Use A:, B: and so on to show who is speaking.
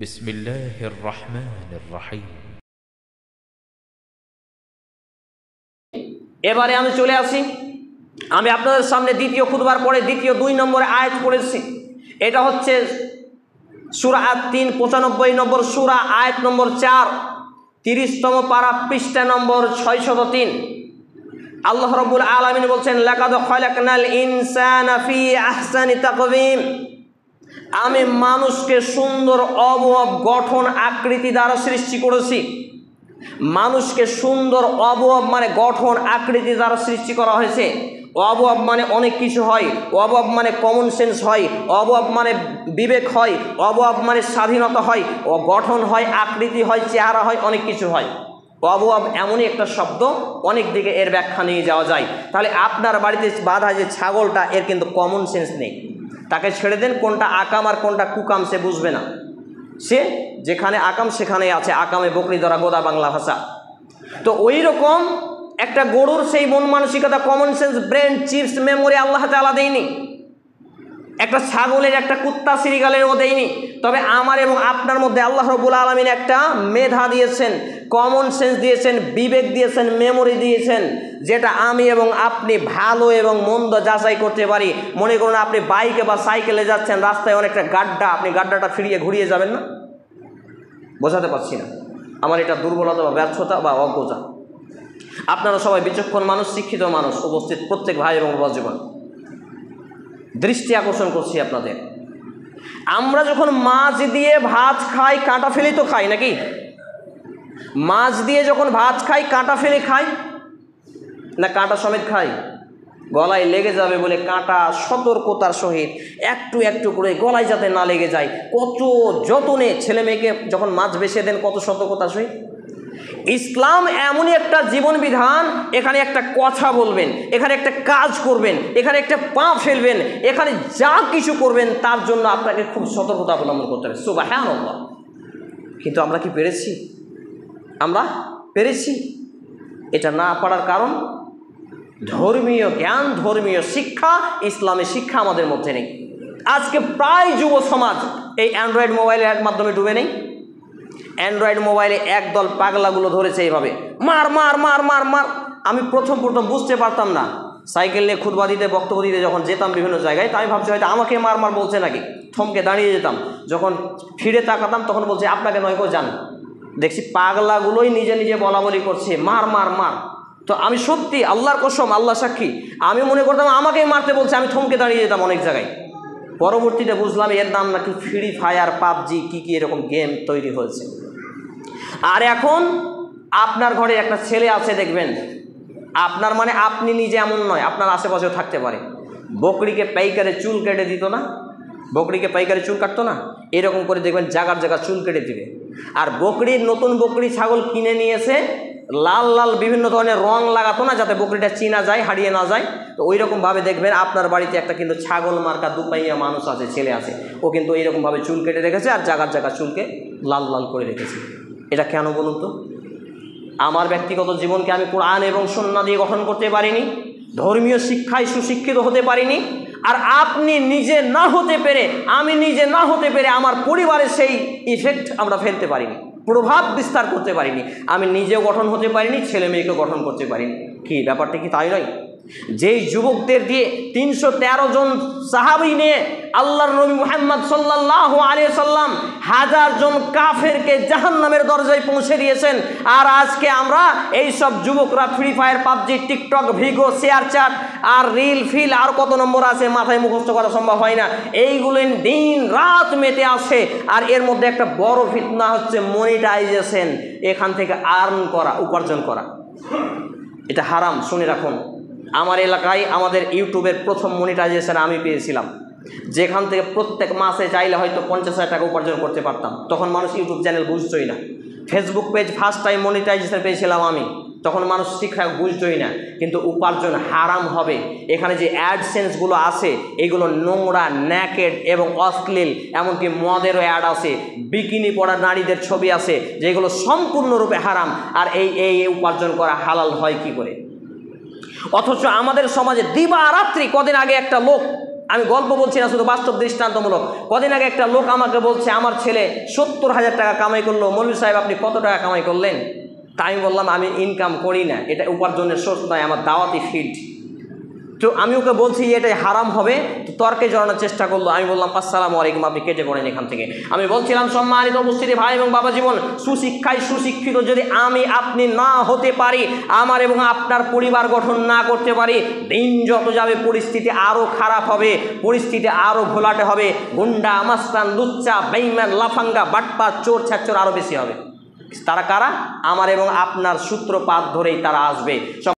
A: বিসমিল্লাহির রহমানির রহিম।
B: এবারে আমি চলে আসি, আমি আপনাদের সামনে দ্বিতীয় খুতবার পরে দ্বিতীয় 2 নম্বরে আয়াত পড়েছি। এটা হচ্ছে সূরা আত-তিন 95 নম্বর সূরা, আয়াত নম্বর 4, 30তম পারা, পৃষ্ঠা নম্বর 603। আল্লাহ রাব্বুল আলামিন বলছেন, লাকাদ খালাকনাল ইনসানা ফি আহসানি তাকওয়িম। আমি মানুষকে সুন্দর অবয়ব গঠন আকৃতি দ্বারা সৃষ্টি করেছি। মানুষকে সুন্দর অবয়ব মানে গঠন আকৃতি দ্বারা সৃষ্টি করা হয়েছে। অবয়ব মানে অনেক কিছু হয়, অবয়ব মানে কমন সেন্স হয়, অবয়ব মানে বিবেক হয়, অবয়ব মানে স্বাধীনতা হয়, ও গঠন হয়, আকৃতি হয়, চেহারা হয়, অনেক কিছু হয়। অবয়ব এমনই একটা শব্দ, অনেক দিকে এর ব্যাখ্যা নিয়ে যাওয়া যায়। তাহলে আপনার বাড়িতে বাঁধা যে ছাগলটা, এর কিন্তু কমন সেন্স নেই। তাকে ছেড়ে দেন, কোনটা আকাম আর কোনটা কুকাম সে বুঝবে না। সে যেখানে আকাম সেখানেই আছে, আকামে বকরি ধরা গোদা বাংলা ভাষা। তো ওই রকম একটা গরুর সেই মন মানসিকতা, common sense, brain, chips, memory আল্লাহ তাআলা দেয়নি। একটা ছাগলের, একটা কুত্তা শ্রীগালেরও দেয়নি। তবে আমার এবং আপনার মধ্যে আল্লাহ রাব্বুল আলামিন একটা মেধা দিয়েছেন, কমন সেন্স দিয়েছেন, বিবেক দিয়েছেন, মেমোরি দিয়েছেন, যেটা আমি এবং আপনি ভালো এবং মন্দ যাচাই করতে পারি। মনে করুন আপনি বাইকে বা সাইকেলে যাচ্ছেন, রাস্তায় অনেকটা গাড্ডা, আপনি গাড্ডাটা ফিরিয়ে ঘুরিয়ে যাবেন না? বোঝাতে পারছি না আমার এটা দুর্বলতা বা ব্যর্থতা বা অজ্ঞতা। আপনারা সবাই বিচক্ষণ মানুষ, শিক্ষিত মানুষ, উপস্থিত প্রত্যেক ভাই এবং বন্ধুগণ, দৃষ্টি আকর্ষণ করছি আপনাদের। আমরা যখন মাছ দিয়ে ভাত খাই, কাঁটা ফেলে তো খাই নাকি? মাছ দিয়ে যখন ভাত খাই, কাঁটা ফেলে খাই না কাঁটা সমেত খাই? গলায় লেগে যাবে বলে কাঁটা সতর্কতার সহিত একটু একটু করে গলায় যাতে না লেগে যায়, কত যতনে ছেলে মেয়েকে যখন মাছ বেছে দেন, কত সতর্কতার সহিত। ইসলাম এমনই একটা জীবন বিধান, এখানে একটা কথা বলবেন, এখানে একটা কাজ করবেন, এখানে একটা পা ফেলবেন, এখানে যা কিছু করবেন তার জন্য আপনাকে খুব সতর্কতা অবলম্বন করতে হবে। সুবহানাল্লাহ। কিন্তু আমরা কি পেরেছি? আমরা পেরেছি? এটা না পারার কারণ ধর্মীয় জ্ঞান, ধর্মীয় শিক্ষা, ইসলামী শিক্ষা আমাদের মধ্যে নেই। আজকে প্রায় যুব সমাজ এই অ্যান্ড্রয়েড মোবাইলের মাধ্যমে ডুবে নেই। অ্যান্ড্রয়েড মোবাইলে একদল পাগলাগুলো ধরেছে এইভাবে, মার মার মার মার মার। আমি প্রথম বুঝতে পারতাম না, সাইকেল নিয়ে খুতবা দিতে, বক্তব্য দিতে যখন যেতাম বিভিন্ন জায়গায়, তাই ভাবছি হয়তো আমাকে মার মার বলছে নাকি। থমকে দাঁড়িয়ে যেতাম, যখন ফিরে তাকাতাম তখন বলছে আপনাকে নয় গো যান। দেখছি পাগলাগুলোই নিজে নিজে বলা বলি করছে মার মার মার। তো আমি সত্যি, আল্লাহর কসম, আল্লাহ সাক্ষী, আমি মনে করতাম আমাকেই মারতে বলছে। আমি থমকে দাঁড়িয়ে যেতাম অনেক জায়গায়। পরবর্তীতে বুঝলাম এর নাম নাকি ফ্রি ফায়ার, পাবজি, কি কি এরকম গেম তৈরি হয়েছে। আর এখন আপনার ঘরে একটা ছেলে আছে, দেখবেন আপনার মানে আপনি নিজে এমন নয়, আপনার আশেপাশেও থাকতে পারে, বকরিকে পাইকারে চুল কেটে দিত না? বকরিকে পাইকারে চুল কাটতো না? এরকম করে দেখবেন জায়গার জায়গা চুল কেটে দিবে। আর বকরির, নতুন বকরি ছাগল কিনে নিয়ে এসে লাল লাল বিভিন্ন ধরনের রং লাগাতো না, যাতে বকরিটা চিনা যায়, হারিয়ে না যায়। তো ওই রকমভাবে দেখবেন আপনার বাড়িতে একটা কিন্তু ছাগল মার্কা দুপাইয়া মানুষ আছে, ছেলে আছে, ও কিন্তু এইরকমভাবে চুল কেটে রেখেছে আর জায়গার জায়গা চুলকে লাল লাল করে রেখেছে। এটা কেন বলুন তো? আমার ব্যক্তিগত জীবনকে আমি কোরআন এবং সুন্নাহ দিয়ে গঠন করতে পারিনি, ধর্মীয় শিক্ষায় সুশিক্ষিত হতে পারিনি। আর আপনি নিজে না হতে পেরে, আমি নিজে না হতে পেরে আমার পরিবারে সেই ইফেক্ট আমরা ফেলতে পারিনি, প্রভাব বিস্তার করতে পারিনি। আমি নিজেও গঠন হতে পারিনি, ছেলে মেয়েকে গঠন করতে পারিনি। কি ব্যাপারটা কি তাই নয়? যেই যুবকদের দিয়ে 313 জন সাহাবী নিয়ে আল্লাহর নবী মুহাম্মদ সাল্লাল্লাহু আলাইহি সাল্লাম 1000 জন কাফেরকে জাহান্নামের দরজায় পৌঁছে দিয়েছেন, আর আজকে আমরা এই সব যুবকরা ফ্রি ফায়ার, পাবজি, টিকটক, ভিগো, শেয়ার চ্যাট আর রিল ফিল আর কত নম্বর আছে মাথায় মুখস্থ করা সম্ভব হয় না, এইগুলো দিন রাত মেতে আসে। আর এর মধ্যে একটা বড় ফিতনা হচ্ছে মনিটাইজেশন, এখান থেকে আর্ন করা, উপার্জন করা। এটা হারাম, শুনে রাখুন। আমার এলাকায় আমাদের ইউটিউবের প্রথম মনিটাইজেশন আমি পেয়েছিলাম, যেখান থেকে প্রত্যেক মাসে চাইলে হয়তো 50,000 টাকা উপার্জন করতে পারতাম। তখন মানুষ ইউটিউব চ্যানেল বুঝতোই না। Facebook page first time monetization পেয়েছিলাম আমি, তখন মানুষ শিক্ষা বুঝতোই না। কিন্তু উপার্জন হারাম হবে। এখানে যে অ্যাডসেন্সগুলো আছে এগুলো নোংরা, ন্যাকেড এবং অশ্লীল, এমনকি মদেরও অ্যাড আছে, বিকিনি পরা নারীদের ছবি আছে, যেগুলো সম্পূর্ণরূপে হারাম। আর এই উপার্জন করা হালাল হয় কি করে? অথচ আমাদের সমাজে দিবারাত্রি, কদিন আগে একটা লোক আমি গল্প বলছি না, শুধু বাস্তব দৃষ্টান্তমূলক। কদিন আগে একটা লোক আমাকে বলছে আমার ছেলে 70,000 টাকা কামাই করলো, মৌলভী সাহেব আপনি কত টাকা কামাই করলেন? তা আমি বললাম আমি ইনকাম করি না, এটা উপার্জনের সোর্স নয়, আমার দাওয়াতি ফিল্ড। তো আমি ওকে বলছি যে এটাই হারাম হবে, তো তর্কে জড়ানোর চেষ্টা করলো। আমি বললাম আসসালামু আলাইকুম, আপনি কেটে পড়েন এখান থেকে। আমি বলছিলাম সম্মানিত উপস্থিতি ভাই এবং বাবা জীবন, সুশিক্ষায় সুশিক্ষিত যদি আমি আপনি না হতে পারি, আমার এবং আপনার পরিবার গঠন না করতে পারি, দিন যত যাবে পরিস্থিতি আরও খারাপ হবে, পরিস্থিতি আরও ঘোলাটে হবে, গুন্ডা মাস্তান লুচ্চা বেঈমান লাফাঙ্গা বাটপার চোর ছাচ্চর আরও বেশি হবে। তারা কারা? আমার এবং আপনার সূত্রপাত ধরেই তারা আসবে।